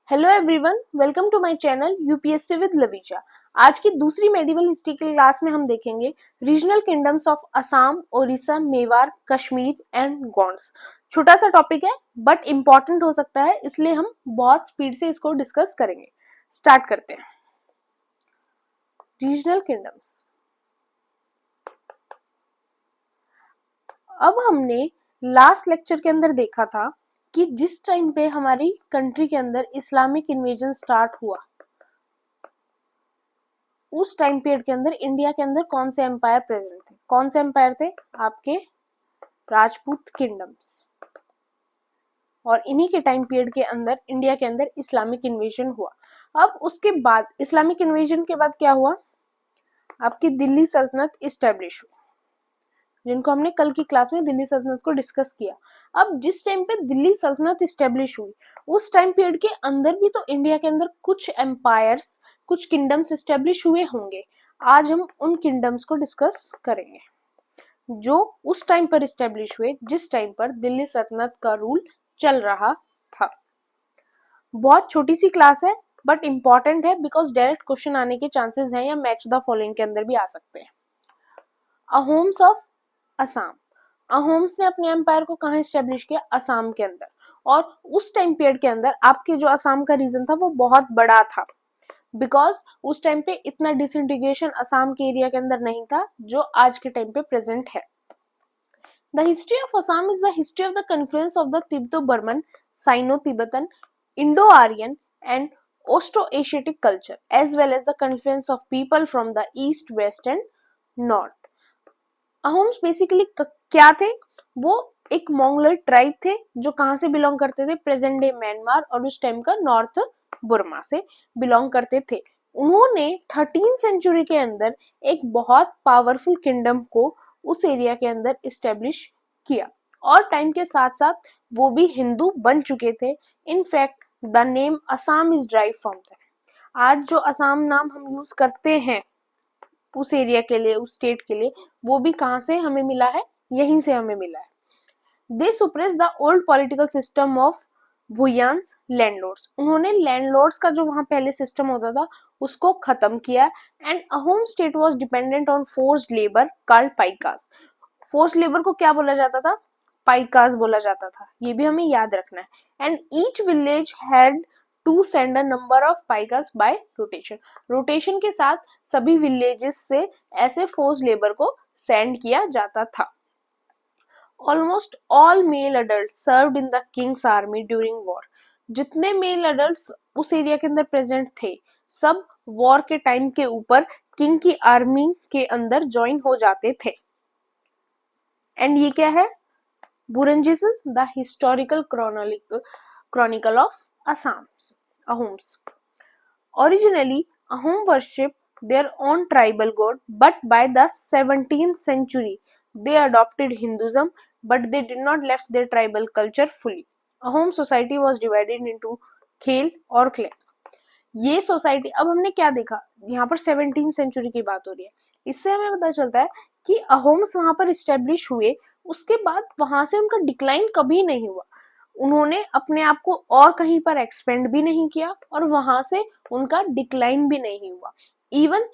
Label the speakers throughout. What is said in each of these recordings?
Speaker 1: Hello everyone, welcome to my channel UPSC with Laviza. आज की दूसरी मेडिवल हिस्ट्री की क्लास में हम देखेंगे regional kingdoms of Assam, Odisha, Mewar, Kashmir and Gonds. छोटा सा टॉपिक है बट इम्पोर्टेंट हो सकता है, इसलिए हम बहुत स्पीड से इसको डिस्कस करेंगे। स्टार्ट करते हैं। Regional kingdoms. अब हमने लास्ट लेक्चर के अंदर देखा था कि जिस टाइम पे हमारी कंट्री के अंदर इस्लामिक इन्वेजन स्टार्ट हुआ, उस टाइम पीरियड के अंदर इंडिया के अंदर कौन से एम्पायर प्रेजेंट थे? कौन से एम्पायर थे? आपके राजपूत किंगडम्स। और इन्हीं के टाइम पीरियड के अंदर इंडिया के अंदर इस्लामिक इन्वेजन हुआ। अब उसके बाद इस्लामिक इन्वेजन के बाद क्या हुआ? आपकी दिल्ली सल्तनत इस्टेब्लिश हुई, जिनको हमने कल की क्लास में दिल्ली सल्तनत को डिस्कस किया। अब जिस टाइम पे दिल्ली सल्तनत इस्टेब्लिश हुई, उस टाइम पीरियड के अंदर भी तो इंडिया के अंदर कुछ एम्पायर्स, कुछ किंगडम्स इस्टेब्लिश हुए होंगे। आज हम उन किंगडम्स को डिस्कस करेंगे जो उस टाइम पर इस्टेब्लिश हुए, जिस टाइम पर दिल्ली सल्तनत का रूल चल रहा था। बहुत छोटी सी क्लास है बट इंपॉर्टेंट है, बिकॉज डायरेक्ट क्वेश्चन आने के चांसेस हैं या मैच द फॉलोइंग के अंदर भी आ सकते हैं। अहोम्स ऑफ असम। अहोम्स ने अपने एम्पायर को कहाँ स्टेब्लिश किया? असम के अंदर। और उस टाइम पीरियड के अंदर आपके जो असम का रीजन था वो बहुत बड़ा था, बिकॉज उस टाइम पे इतना डिसइंटीग्रेशन असम के एरिया के अंदर नहीं था जो आज के टाइम पे प्रेजेंट है। The history of Assam is the history of the confluence of the Tibeto Burman, Sino Tibetan, Indo Aryan and Austro Asiatic culture, as well as the confluence of people from the east, west and north. Ahoms basically क्या थे? वो एक मोंगलोइड tribe थे जो कहां से belong करते थे? प्रेजेंट डे म्यांमार और उस टाइम का नॉर्थ बुर्मा से बिलोंग करते थे। उन्होंने 13 सेंचुरी के अंदर एक बहुत पावरफुल किंगडम को उस एरिया के अंदर इस्टेब्लिश किया, और टाइम के साथ साथ वो भी हिंदू बन चुके थे। In fact the name Assam is drive from that. आज जो असम नाम हम यूज करते हैं उस एरिया के लिए, उस स्टेट के लिए, वो भी कहां से हमें मिला है? यहीं से हमें मिला है। They suppress the old political system of Bhuyans landlords. उन्होंने लैंडलॉर्ड्स का जो वहां पहले सिस्टम होता था उसको खत्म किया। And Ahom state was dependent on forced labour called paikas. Forced labour को क्या बोला जाता था? पाइकास बोला जाता था। ये भी हमें याद रखना है। And each village had to send a number of paikas by rotation. Rotation के साथ सभी विलेजेस से ऐसे फोर्स लेबर को सेंड किया जाता था। Almost all mail adult served in the Kings army during war. जितने मेल अडल्ट उस एरिया के अंदर प्रेजेंट थे, सब वॉर के टाइम के ऊपर किंग की आर्मी के अंदर ज्वाइन हो जाते थे। एंड ये क्या है? Buranjis the historical chronicle of Assam. Ahoms. Originally, Ahom worshipped their own tribal god, but by the 17th century, they adopted Hinduism, but they did not left their tribal culture fully. Ahom society was divided into खेल और clan. ये society, अब हमने क्या देखा यहाँ पर? 17th century की बात हो रही है। इससे हमें पता चलता है कि अहोम्स वहां पर इस्टेब्लिश हुए, उसके बाद वहां से उनका डिक्लाइन कभी नहीं हुआ। उन्होंने अपने आप को और कहीं पर एक्सपेंड भी नहीं किया और वहां से उनका डिक्लाइन भी नहीं हुआ। इवन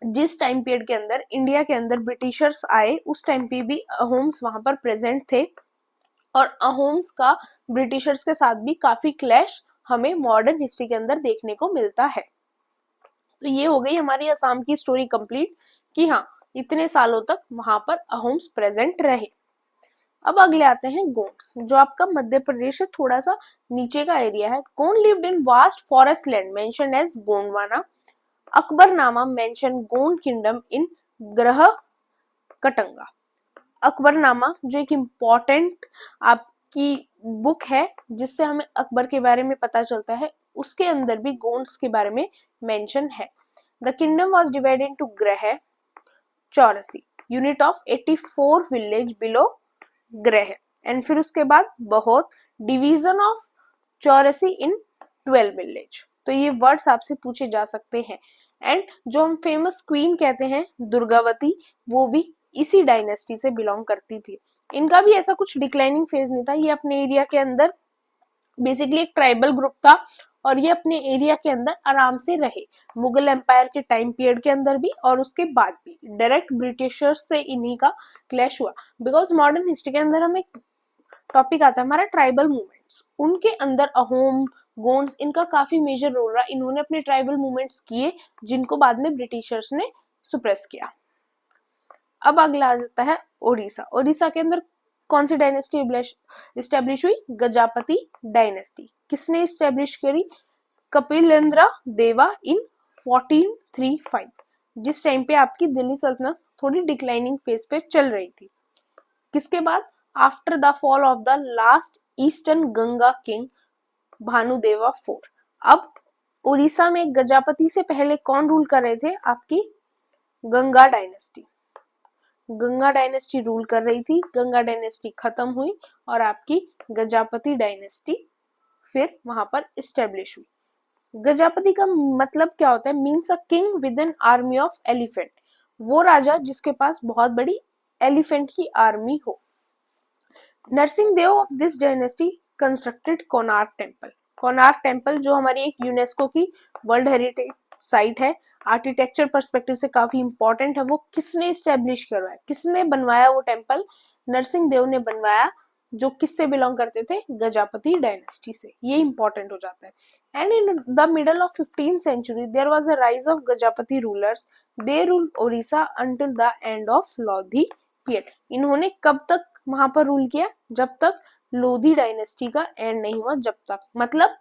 Speaker 1: जिस टाइम पीरियड के अंदर इंडिया के अंदर ब्रिटिशर्स आए, उस टाइम पे भी अहोम्स वहां पर प्रेजेंट थे, और अहोम्स का ब्रिटिशर्स के साथ भी काफी क्लैश हमें मॉडर्न हिस्ट्री के अंदर देखने को मिलता है। तो ये हो गई हमारी असम की स्टोरी कंप्लीट कि हाँ, इतने सालों तक वहां पर अहोम्स प्रेजेंट रहे। अब अगले आते हैं गोंड्स, जो आपका मध्य प्रदेश से थोड़ा सा नीचे का एरिया है। Gond lived in vast forest land mentioned as Gondwana. Akbarnama mention Gond kingdom in Garha Katanga. Akbarnama जो एक इम्पॉर्टेंट आपकी बुक है जिससे हमें अकबर के बारे में पता चलता है, उसके अंदर भी गोंड्स के बारे में मेंशन है। The kingdom was divided into ग्रह, चौरसी, यूनिट ऑफ 84 विलेज बिलो ग्रह, एंड फिर उसके बाद बहुत, डिवीजन ऑफ चौरसी इन 12 विलेज। तो ये वर्ड्स आपसे पूछे जा सकते हैं। एंड जो हम फेमस क्वीन कहते हैं दुर्गावती, वो भी इसी डायनेस्टी से बिलोंग करती थी। इनका भी ऐसा कुछ डिक्लाइनिंग फेज नहीं था, ये अपने एरिया के अंदर बेसिकली एक ट्राइबल ग्रुप था और ये अपने एरिया के अंदर आराम से रहे, मुगल एम्पायर के टाइम पीरियड के अंदर भी और उसके बाद भी। डायरेक्ट ब्रिटिशर्स से इन्हीं का क्लैश हुआ, बिकॉज मॉडर्न हिस्ट्री के अंदर हम एक टॉपिक आता है हमारा ट्राइबल मूवमेंट्स, उनके अंदर अहोम, गोंड्स, इनका काफी मेजर रोल रहा। इन्होंने अपने ट्राइबल मूवमेंट्स किए जिनको बाद में ब्रिटिशर्स ने सुप्रेस किया। अब अगला आ जाता है ओडिशा। ओडिशा के अंदर कौन सी डायनेस्टी इस्टेब्लिश हुई? गजापति डायनेस्टी। किसने इस्टेब्लिश करी? कपिलेंद्र देवा इन 1435, जिस टाइम पे आपकी दिल्ली सल्तनत थोड़ी डिक्लाइनिंग फेज पे चल रही थी। किसके बाद? After the fall of the last eastern Ganga king Bhanudeva IV। अब उड़ीसा में गजापति से पहले कौन रूल कर रहे थे? आपकी Ganga dynasty. Ganga dynasty rule कर रही थी, गंगा डायनेस्टी खत्म हुई और आपकी गजापति डायनेस्टी फिर वहां पर इस्टेब्लिश हुई। गजापति का मतलब क्या होता है? Means a king with an army of elephant, वो राजा जिसके पास बहुत बड़ी एलिफेंट की आर्मी हो। Narasimhadeva of this dynasty constructed Konark temple. Konark temple जो हमारी एक यूनेस्को की वर्ल्ड हेरिटेज साइट है, आर्किटेक्चर पर्सपेक्टिव से काफी इंपॉर्टेंट है। वो किसने स्टैब्लिश करवाया, किसने बनवाया वो टेम्पल? नरसिंहदेव ने बनवाया, जो किससे बिलोंग करते थे? गजापति डायनेस्टी से। ये इंपॉर्टेंट हो जाता है। And in the middle of 15th century there was a rise of Gajapati rulers, they ruled Odisha until the end of Lodi period. इन्होंने कब तक वहां पर रूल किया? जब तक लोधी डायनेस्टी का एंड नहीं हुआ, जब तक, मतलब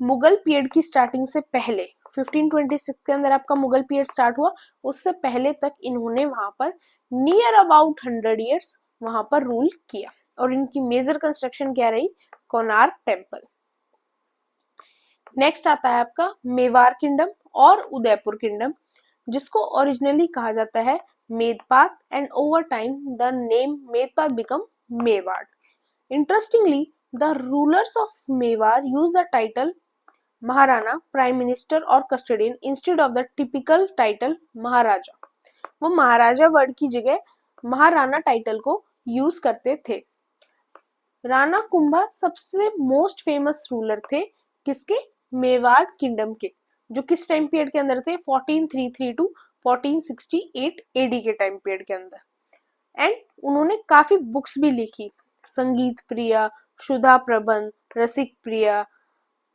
Speaker 1: मुगल पीरियड की स्टार्टिंग से पहले 1526 के अंदर आपका मुगल पीरियड स्टार्ट हुआ, उससे पहले तक इन्होंने वहां पर नियर अबाउट 100 ईयर्स वहां पर रूल किया। और इनकी मेजर कंस्ट्रक्शन क्या रही? कोणार्क टेम्पल। नेक्स्ट आता है आपका मेवाड़ किंगडम और उदयपुर किंगडम, जिसको ओरिजिनली कहा जाता है Medpat, and over time the name Medpat become Mewar. Interestingly, the rulers of Mewar use the title Maharana, prime minister और custodian instead of the typical title Maharaja. वो महाराजा वर्ड की जगह महाराणा टाइटल को यूज करते थे। राणा कुंभा सबसे मोस्ट फेमस रूलर थे किसके? मेवाड़ किंगडम के, जो किस टाइम पीरियड के अंदर थे? 1433 टू 1468 एडी के टाइम पीरियड के अंदर। एंड उन्होंने काफी बुक्स भी लिखी, संगीत प्रिया, सुधा प्रबंध, रसिक प्रिया,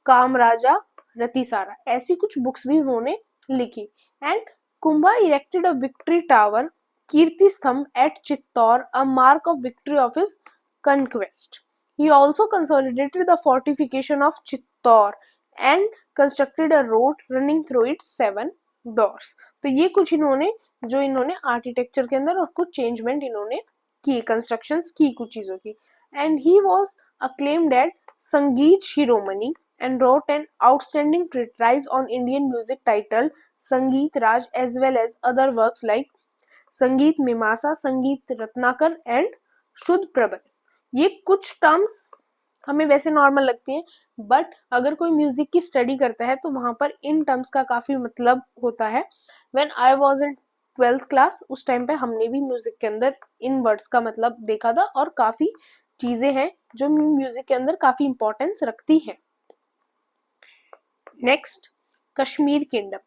Speaker 1: कामराजा रतिसारा, ऐसी कुछ बुक्स भी उन्होंने लिखी। And Kumbha erected a victory tower Kirti Stambh at Chittor, a mark of victory of his conquest. He also consolidated the fortification of Chittor and constructed a road running through its 7 doors. तो ये कुछ इन्होंने आर्किटेक्चर के अंदर और कुछ चेंजमेंट इन्होंने की, कंस्ट्रक्शंस की कुछ चीजों की। And he was acclaimed as संगीत शिरोमणि and wrote an outstanding treatise on Indian music titled संगीत राज, as well as other works like संगीत मीमांसा, संगीत रत्नाकर एंड शुद्ध प्रबंध। ये कुछ टर्म्स हमें वैसे नॉर्मल लगती हैं, बट अगर कोई म्यूजिक की स्टडी करता है तो वहां पर इन टर्म्स का काफी मतलब होता है। When I was in 12th class, उस टाइम पे हमने भी म्यूजिक के अंदर इन वर्ड्स का मतलब देखा था, और काफी चीजें हैं जो म्यूजिक के अंदर काफी इंपॉर्टेंस रखती हैं। नेक्स्ट, कश्मीर किंगडम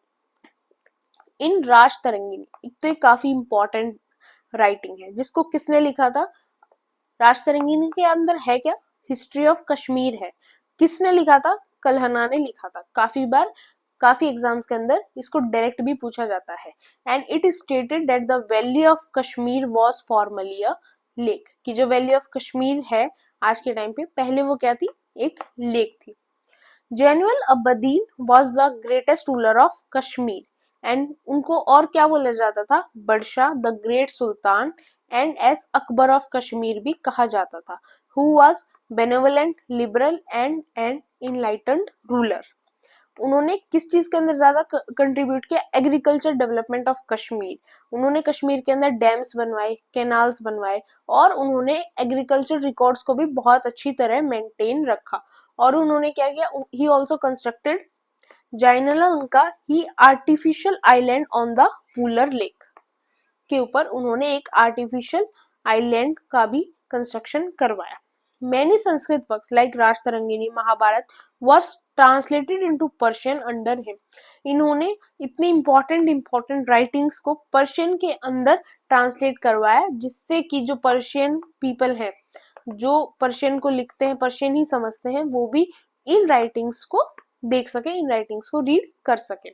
Speaker 1: इन राज तरंगिणी। एक तो काफी इंपॉर्टेंट राइटिंग है, जिसको किसने लिखा था? राज तरंगिणी के अंदर है क्या? हिस्ट्री ऑफ कश्मीर है। किसने लिखा था? कल्हना ने लिखा था। काफी एग्जाम्स के अंदर इसको डायरेक्ट भी पूछा जाता है। And it is stated that the valley of Kashmir was formally a lake, कि जो वैली ऑफ कश्मीर है आज के टाइम पे, पहले वो क्या थी? एक लेक थी। Zainul Abidin was the greatest ruler of Kashmir, and उनको और क्या बोला जाता था? बदशाह, the great sultan, and as Akbar of Kashmir भी कहा जाता था, who was benevolent, liberal and an enlightened ruler. उन्होंने किस चीज के अंदर ज्यादा कंट्रीब्यूट किया? Agriculture development of Kashmir. उन्होंने कश्मीर के अंदर डैम्स बनवाए, कैनाल्स बनवाए, और उन्होंने एग्रीकल्चर रिकॉर्ड्स को भी बहुत अच्छी तरह मेंटेन रखा। और उन्होंने क्या किया? ही ऑल्सो कंस्ट्रक्टेड जाइनला उनका ही artificial island on the Wular lake के ऊपर उन्होंने एक आर्टिफिशियल आइलैंड का भी कंस्ट्रक्शन करवाया। Many Sanskrit works like Rajatarangini, Mahabharat was translated into Persian under him. इन्होंने इतनी important राइटिंग्स को पर्शियन के अंदर ट्रांसलेट करवाया, जिससे कि जो पर्शियन पीपल है, जो पर्शियन को लिखते हैं, पर्शियन ही समझते हैं, वो भी इन राइटिंग्स को देख सके, इन राइटिंग्स को रीड कर सके.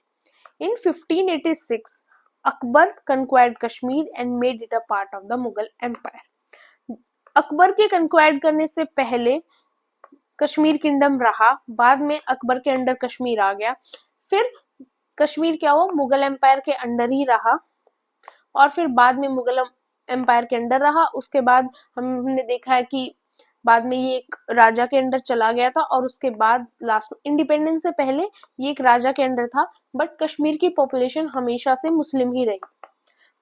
Speaker 1: In 1586, Akbar conquered Kashmir and made it a part of the Mughal Empire. Akbar के कंक्वायर्ड करने से पहले कश्मीर किंगडम रहा, बाद में अकबर के अंडर कश्मीर आ गया, फिर कश्मीर क्या हुआ, मुगल एम्पायर के अंडर ही रहा, और फिर बाद में मुगल एम्पायर के अंडर रहा. उसके बाद हमने देखा है कि बाद में ये एक राजा के अंडर चला गया था, और उसके बाद लास्ट में इंडिपेंडेंस से पहले ये एक राजा के अंडर था. बट कश्मीर की पॉपुलेशन हमेशा से मुस्लिम ही रही,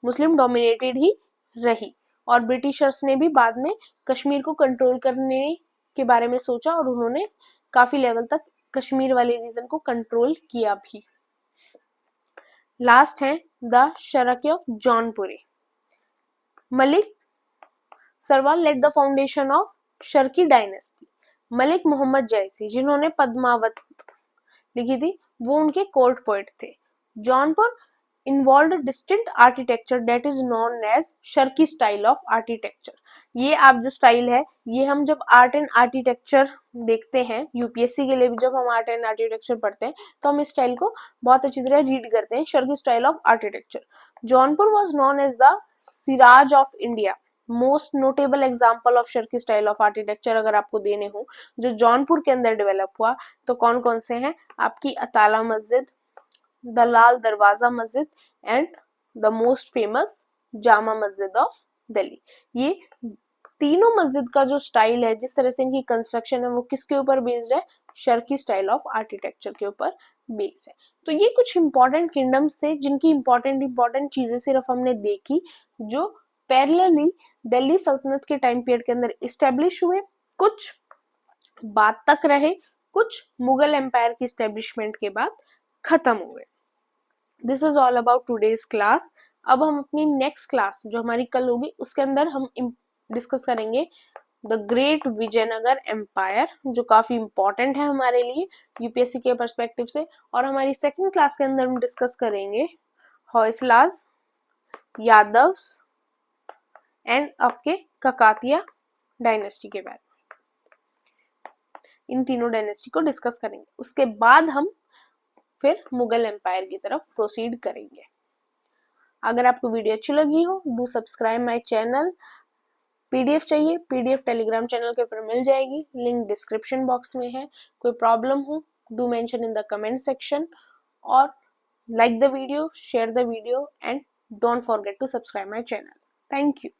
Speaker 1: मुस्लिम डोमिनेटेड ही रही, और ब्रिटिशर्स ने भी बाद में कश्मीर को कंट्रोल करने के बारे में सोचा, और उन्होंने काफी लेवल तक कश्मीर वाले रीजन को कंट्रोल किया भी. लास्ट है द शरकी ऑफ जौनपुरी. Malik Sarwar led the foundation of Sharqi dynasty. Malik Muhammad Jayasi, जिन्होंने पद्मावत लिखी थी, वो उनके कोर्ट पोएट थे. Jaunpur involve distinct architecture that is known as Sharqi style of architecture. ये आप जो स्टाइल है, ये हम जब आर्ट एंड आर्किटेक्चर देखते हैं, यूपीएससी के लिए भी जब हम आर्ट एंड आर्किटेक्चर पढ़ते हैं, तो हम इस स्टाइल को बहुत अच्छी तरह रीड करते हैं, Sharqi style of architecture. Jaunpur was known as the Shiraz of India. Most notable example of Sharqi style of architecture अगर आपको देने हो जो जौनपुर के अंदर डेवलप हुआ, तो कौन कौन से हैं? आपकी अताला मस्जिद, द लाल दरवाजा मस्जिद, and the most famous Jama Masjid of Delhi. ये तीनों मस्जिद का जो स्टाइल है, जिस तरह से इनकी कंस्ट्रक्शन है, वो किसके ऊपर बेस्ड है? शर्की स्टाइल ऑफ आर्किटेक्चर के ऊपर बेस है. तो ये कुछ इंपॉर्टेंट किंगडम्स थे जिनकी इंपॉर्टेंट चीजें सिर्फ हमने देखी, जो पैरेलली दिल्ली सल्तनत के टाइम पीरियड के अंदर इस्टेब्लिश हुए, कुछ बाद तक रहे, कुछ मुगल एम्पायर की इस्टेब्लिशमेंट के बाद खत्म हुए. This is all about today's class. अब हम अपनी नेक्स्ट क्लास जो हमारी कल होगी, उसके अंदर हम डिस्कस करेंगे द ग्रेट विजयनगर एम्पायर, जो काफी इंपॉर्टेंट है हमारे लिए यूपीएससी के पर्सपेक्टिव से. और हमारी सेकंड क्लास के अंदर हम डिस्कस करेंगे होयसलास, यादव्स एंड आपके ककातिया डायनेस्टी के बारे में. इन तीनों डायनेस्टी को डिस्कस करेंगे. उसके बाद हम फिर मुगल एम्पायर की तरफ प्रोसीड करेंगे. अगर आपको वीडियो अच्छी लगी हो, do subscribe my channel. PDF चाहिए, पीडीएफ टेलीग्राम चैनल के ऊपर मिल जाएगी, लिंक डिस्क्रिप्शन बॉक्स में है. कोई प्रॉब्लम हो, do mention in the comment section, और like the video, share the video, and don't forget to subscribe my channel. Thank you.